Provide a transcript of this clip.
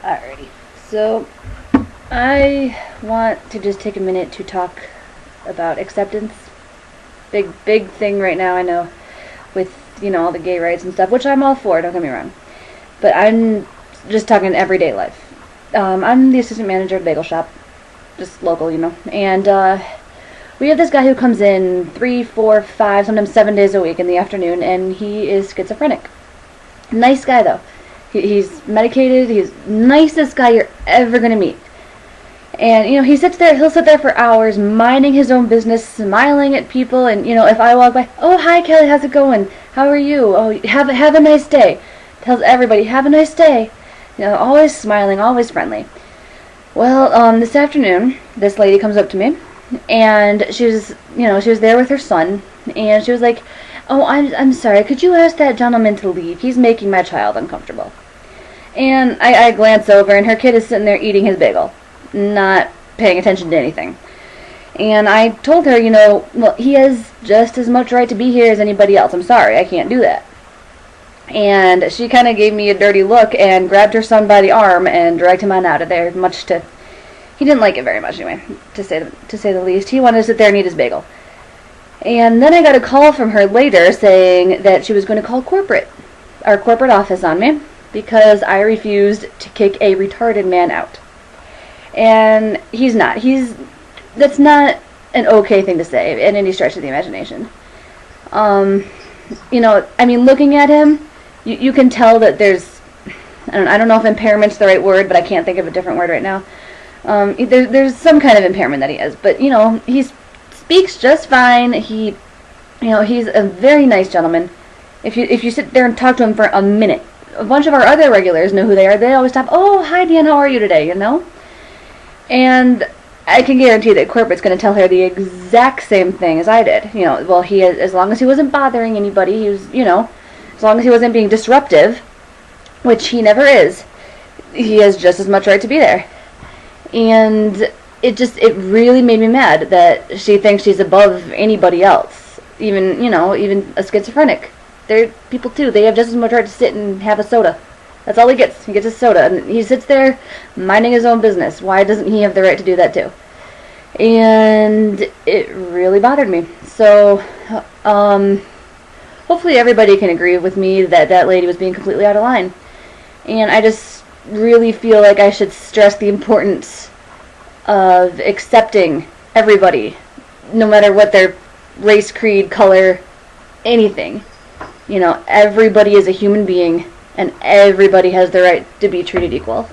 Alrighty. So, I want to just take a minute to talk about acceptance. Big thing right now, I know, with, all the gay rights and stuff, which I'm all for, don't get me wrong. But I'm just talking everyday life. I'm the assistant manager at a bagel shop, just local, and, we have this guy who comes in 3, 4, 5, sometimes 7 days a week in the afternoon, and he is schizophrenic. Nice guy, though. He's medicated. He's the nicest guy you're ever going to meet. And, he'll sit there for hours, minding his own business, smiling at people, and, if I walk by, "Oh, hi, Kelly, how's it going? How are you? Oh, have a nice day." Tells everybody, "Have a nice day." Always smiling, always friendly. Well, this afternoon, this lady comes up to me, and she was there with her son, and she was like, "Oh, I'm sorry, could you ask that gentleman to leave? He's making my child uncomfortable." And I glance over, and her kid is sitting there eating his bagel, not paying attention to anything. And I told her, well, he has just as much right to be here as anybody else. I'm sorry, I can't do that. And she kind of gave me a dirty look and grabbed her son by the arm and dragged him on out of there, he didn't like it very much anyway, to say the least. He wanted to sit there and eat his bagel. And then I got a call from her later saying that she was going to call our corporate office on me, because I refused to kick a retarded man out. And he's not. That's not an okay thing to say in any stretch of the imagination. Looking at him, you can tell that there's, I don't know if impairment's the right word, but I can't think of a different word right now. There's some kind of impairment that he has, but, he speaks just fine. He's a very nice gentleman. If you sit there and talk to him for a minute, a bunch of our other regulars know who they are. They always stop, "Oh, hi, Dan, how are you today?" And I can guarantee that corporate's going to tell her the exact same thing as I did. As long as he wasn't bothering anybody, he was, as long as he wasn't being disruptive, which he never is, he has just as much right to be there. And it really made me mad that she thinks she's above anybody else, even a schizophrenic. They're people too. They have just as much right to sit and have a soda. That's all he gets. He gets his soda, and he sits there minding his own business. Why doesn't he have the right to do that too? And it really bothered me. So, hopefully everybody can agree with me that that lady was being completely out of line. And I just really feel like I should stress the importance of accepting everybody, no matter what their race, creed, color, anything. Everybody is a human being, and everybody has the right to be treated equal.